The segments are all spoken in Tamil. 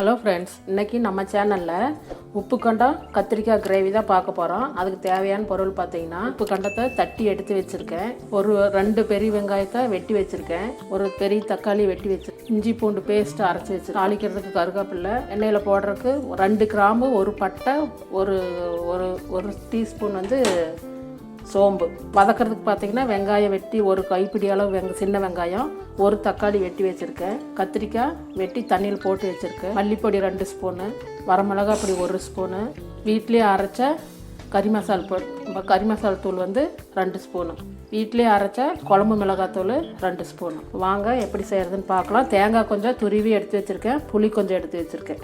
ஹலோ ஃப்ரெண்ட்ஸ், இன்றைக்கி நம்ம சேனலில் உப்புக்கண்டம் கத்திரிக்காய் கிரேவி தான் பார்க்க போகிறோம். அதுக்கு தேவையான பொருள் பார்த்திங்கன்னா, உப்புக்கண்டத்தை தட்டி எடுத்து வச்சுருக்கேன், ஒரு 2 பெரிய வெங்காயத்தை வெட்டி வச்சுருக்கேன், ஒரு பெரிய தக்காளி வெட்டி வச்சுருக்கேன், இஞ்சி பூண்டு பேஸ்ட்டு அரைச்சி வச்சு, தாளிக்கிறதுக்கு கருவேப்பிலை, எண்ணெயில் போடுறதுக்கு 2 கிராம்பு, ஒரு பட்டை, ஒரு ஒரு ஒரு டீஸ்பூன் சோம்பு. வதக்கிறதுக்கு பார்த்திங்கன்னா வெங்காயம் வெட்டி ஒரு கைப்பிடி அளவு சின்ன வெங்காயம், ஒரு தக்காளி வெட்டி வச்சுருக்கேன், கத்திரிக்காய் வெட்டி தண்ணியில் போட்டு வச்சுருக்கேன், மல்லிப்பொடி 2 ஸ்பூனு, வரமிளகா பொடி 1 ஸ்பூனு, வீட்டிலே அரைச்ச கறி மசால் பொடி கறி மசால் தூள் 2 ஸ்பூனு, வீட்டிலே அரைச்ச குழம்பு மிளகாத்தூள் 2 ஸ்பூனு. வாங்க எப்படி செய்கிறதுன்னு பார்க்கலாம். தேங்காய் கொஞ்சம் துருவி எடுத்து வச்சுருக்கேன், புளி கொஞ்சம் எடுத்து வச்சுருக்கேன்.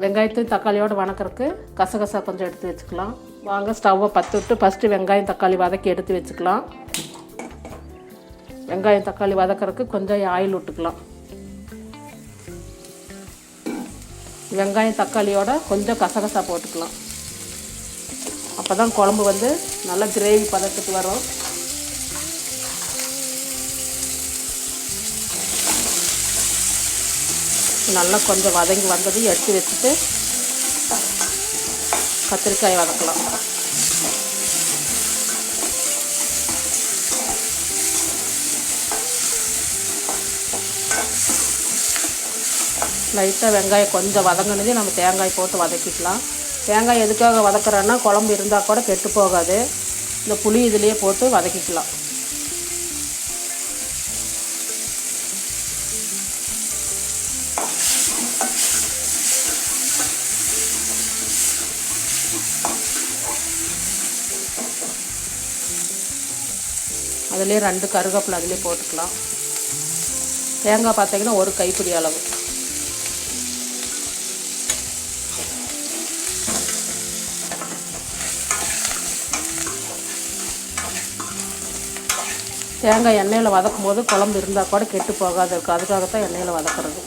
வெங்காயத்து தக்காளியோடு வணக்கிறதுக்கு கசகசா கொஞ்சம் எடுத்து வச்சுக்கலாம். வாங்க ஸ்டவ்வை பற்ற விட்டு ஃபஸ்ட்டு வெங்காயம் தக்காளி வதக்கி எடுத்து வச்சுக்கலாம். வெங்காயம் தக்காளி வதக்கிறதுக்கு கொஞ்சம் ஆயில் விட்டுக்கலாம். வெங்காயம் தக்காளியோட கொஞ்சம் கசகசா போட்டுக்கலாம். அப்போ தான் குழம்பு நல்லா கிரேவி பதத்துக்கு வரும். நல்லா கொஞ்சம் வதங்கி வந்தது எடுத்து வச்சுட்டு கத்திரிக்காய் வதக்கலாம். லைட்டாக வெங்காயம் கொஞ்சம் வதங்கினதே நம்ம தேங்காய் போட்டு வதக்கிக்கலாம். தேங்காய் எதுக்காக வதக்குறோன்னா, குழம்பு இருந்தால் கூட கெட்டு போகாது. இந்த புளி இதிலேயே போட்டு வதக்கிக்கலாம். அதிலே 2 கருவேப்பிலை அதிலே போட்டுக்கலாம். தேங்காய் பார்த்திங்கன்னா ஒரு கைப்பிடி அளவு. தேங்காய் எண்ணெயில் வதக்கும் போது குழம்பு இருந்தால் கூட கெட்டு போகாது இருக்கும், அதுக்காகத்தான் எண்ணெயில் வதக்குறது.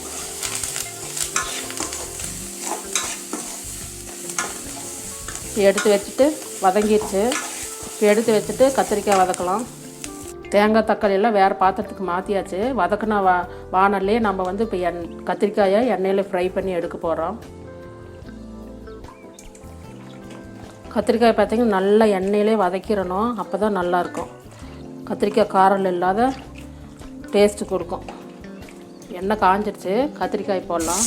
எடுத்து வச்சுட்டு வதங்கிடுச்சு. எடுத்து வச்சுட்டு கத்திரிக்காய் வதக்கலாம். தேங்காய் தக்காளி எல்லாம் வேறு பாத்திரத்துக்கு மாற்றியாச்சு. வதக்கினா வானல்லே நம்ம இப்போ கத்திரிக்காயை எண்ணெயில் ஃப்ரை பண்ணி எடுக்க போகிறோம். கத்திரிக்காய் பார்த்திங்கன்னா நல்லா எண்ணெயிலே வதக்கிடணும், அப்போ தான் நல்லாயிருக்கும். கத்திரிக்காய் காரம் இல்லாத டேஸ்ட்டு கொடுக்கும். எண்ணெய் காஞ்சிடுச்சு, கத்திரிக்காய் போடலாம்.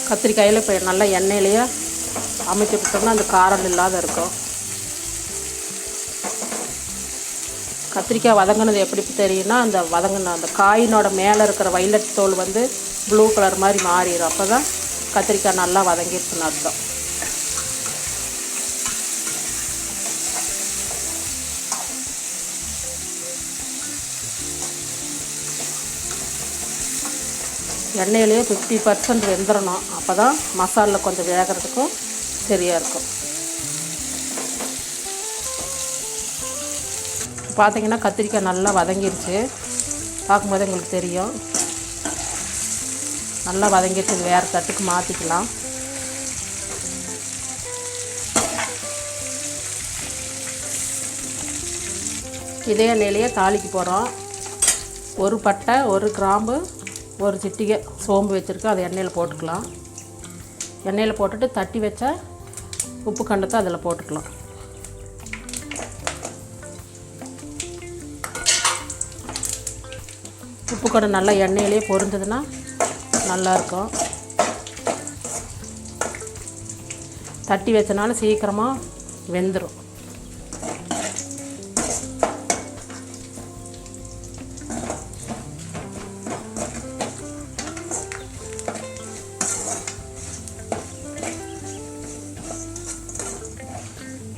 கத்திரிக்காயில் இப்போ நல்லா எண்ணெயிலேயே அமைச்சு விட்டோம்னா அந்த காரம் இல்லாத இருக்கும். கத்திரிக்காய் வதங்கினது எப்படி தெரியும்னா, அந்த வதங்கின அந்த காயினோட மேலே இருக்கிற வைலட் தோல் ப்ளூ கலர் மாதிரி மாறிடும். அப்போ தான் கத்திரிக்காய் நல்லா வதங்கிடுச்சுன்னு அர்த்தம். எண்ணெயிலேயே 50% வெந்துடணும், அப்போ தான் மசாலில் கொஞ்சம் வேகிறதுக்கும் சரியாக இருக்கும். பார்த்திங்கன்னா கத்திரிக்காய் நல்லா வதங்கிடுச்சு, பார்க்கும்போது உங்களுக்கு தெரியும். நல்லா வதங்கிடுச்சு. வேறு தட்டுக்கு மாற்றிக்கலாம். இதே எண்ணெயிலேயே தாளிக்கு போகிறோம். ஒரு பட்டை, ஒரு கிராம்பு, ஒரு சிட்டிகை சோம்பு வச்சுருக்கோம், அதை எண்ணெயில் போட்டுக்கலாம். எண்ணெயில் போட்டுட்டு தட்டி வச்ச உப்பு கண்டத்தை அதில் போட்டுக்கலாம். உப்பு கண்டம் நல்லா எண்ணெயிலே பொரிஞ்சதுன்னா நல்லாயிருக்கும். தட்டி வச்சனால சீக்கிரமாக வெந்துடும்.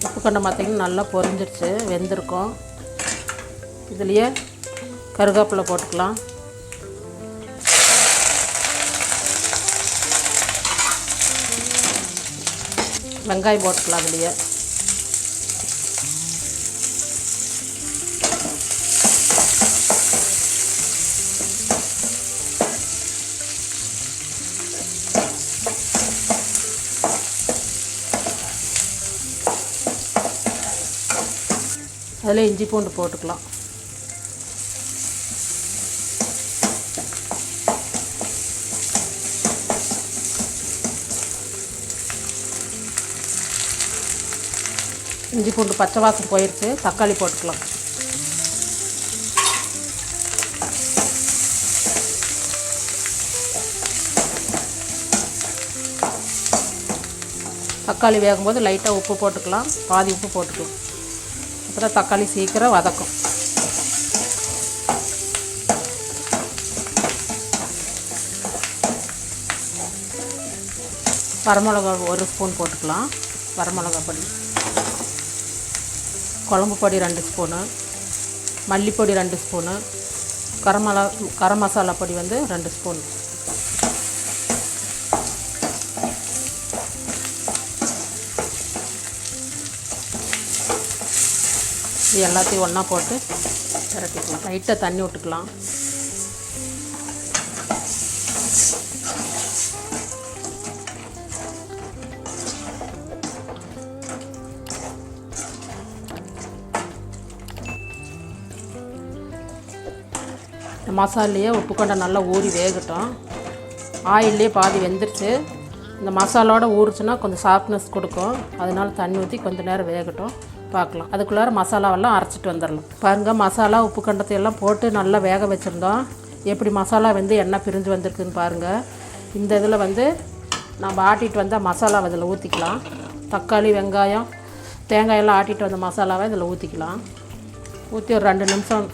உப்புக்கண்டம் பார்த்திங்கன்னா நல்லா பொரிஞ்சிருச்சு, வெந்திருக்கும். இதுலேயே கருவேப்பிலை போட்டுக்கலாம். வெங்காயம் போட்டுக்கலாம். அதுலேயே அதில் இஞ்சி பூண்டு போட்டுக்கலாம். இஞ்சி பூண்டு பச்சை வாசம் போயிடுச்சு. தக்காளி போட்டுக்கலாம். தக்காளி வேகும்போது லைட்டாக உப்பு போட்டுக்கலாம். பாதி உப்பு போட்டுக்கலாம். அப்புறம் தக்காளி சீக்கிரம் வதக்கும். வரமிளகா 1 ஸ்பூன் போட்டுக்கலாம். வரமிளகா பொடி, குழம்பு பொடி 2 ஸ்பூனு, மல்லிப்பொடி 2 ஸ்பூனு, கரம் மசாலா பொடி 2 ஸ்பூன். இது எல்லாத்தையும் ஒன்றா போட்டு திரட்டிக்கலாம். லைட்டாக தண்ணி விட்டுக்கலாம். மசாலையே உப்புக்கொண்டை நல்லா ஊறி வேகட்டும். ஆயிலே பாதி வெந்துருச்சு. இந்த மசாலோட ஊறிச்சுன்னா கொஞ்சம் சாஃப்ட்னஸ் கொடுக்கும். அதனால தண்ணி ஊற்றி கொஞ்சம் நேரம் வேகட்டும். பார்க்கலாம். அதுக்குள்ளார மசாலாவெல்லாம் அரைச்சிட்டு வந்துடலாம். பாருங்கள், மசாலா உப்புக்கண்டத்தை எல்லாம் போட்டு நல்லா வேக வச்சுருந்தோம். எப்படி மசாலா எண்ணெய் பிரிஞ்சு வந்திருக்குன்னு பாருங்கள். இந்த இதில் நம்ம ஆட்டிட்டு வந்தால் மசாலா அதில் ஊற்றிக்கலாம். தக்காளி, வெங்காயம், தேங்காயெல்லாம் ஆட்டிட்டு வந்த மசாலாவை இதில் ஊற்றிக்கலாம். ஊற்றி ஒரு 2 நிமிஷம்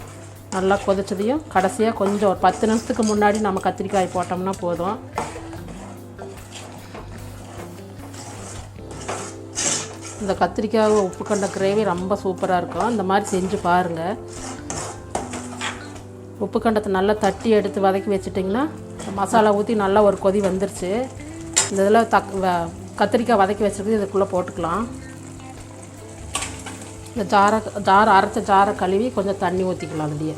நல்லா கொதிச்சதையும் கடைசியாக கொஞ்சம் ஒரு 10 நிமிஷத்துக்கு முன்னாடி நம்ம கத்திரிக்காய் போட்டோம்னா போதும். இந்த கத்திரிக்காய் உப்புக்கண்ட கிரேவி ரொம்ப சூப்பராக இருக்கும். இந்த மாதிரி செஞ்சு பாருங்கள். உப்புக்கண்டத்தை நல்லா தட்டி எடுத்து வதக்கி வச்சுட்டிங்கன்னா மசாலா ஊற்றி நல்லா ஒரு கொதி வந்துருச்சு. இந்த இதில் கத்திரிக்காய் வதக்கி வச்சுருக்கு இதுக்குள்ளே போட்டுக்கலாம். இந்த ஜாரை அரைச்ச ஜாரை கழுவி கொஞ்சம் தண்ணி ஊற்றிக்கலாம். அதுலேயே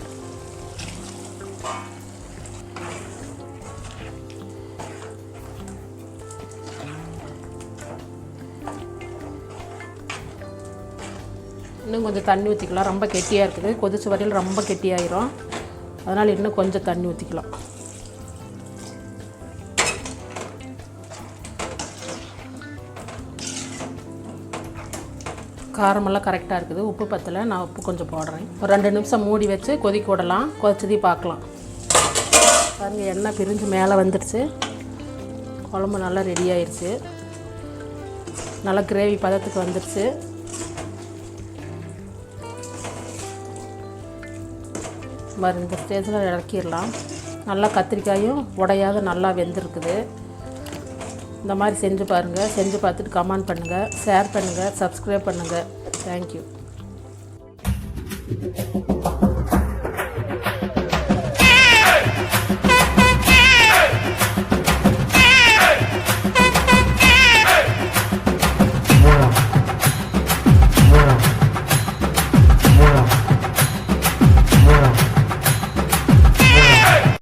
இன்னும் கொஞ்சம் தண்ணி ஊற்றிக்கலாம். ரொம்ப கெட்டியாக இருக்குது. கொதிச்ச வரையில் ரொம்ப கெட்டியாயிரும். அதனால் இன்னும் கொஞ்சம் தண்ணி ஊற்றிக்கலாம். காரமெல்லாம் கரெக்டாக இருக்குது. உப்பு பத்தலை. நான் உப்பு கொஞ்சம் போடுறேன். ஒரு 2 நிமிஷம் மூடி வச்சு கொதிக்க விடலாம். கொதிச்சதையும் பார்க்கலாம். பாருங்கள், எண்ணெய் பிரிஞ்சு மேலே வந்துடுச்சு. குழம்பு நல்லா ரெடி ஆயிடுச்சு. நல்லா கிரேவி பதத்துக்கு வந்துடுச்சு. இந்த ஸ்டேஜில் இறக்கிடலாம். நல்லா கத்திரிக்காயும் உடையாத நல்லா வெந்திருக்குது. இந்த மாதிரி செஞ்சு பாருங்கள். செஞ்சு பார்த்துட்டு கமெண்ட் பண்ணுங்கள், ஷேர் பண்ணுங்கள், சப்ஸ்கிரைப் பண்ணுங்கள். தேங்க்யூ.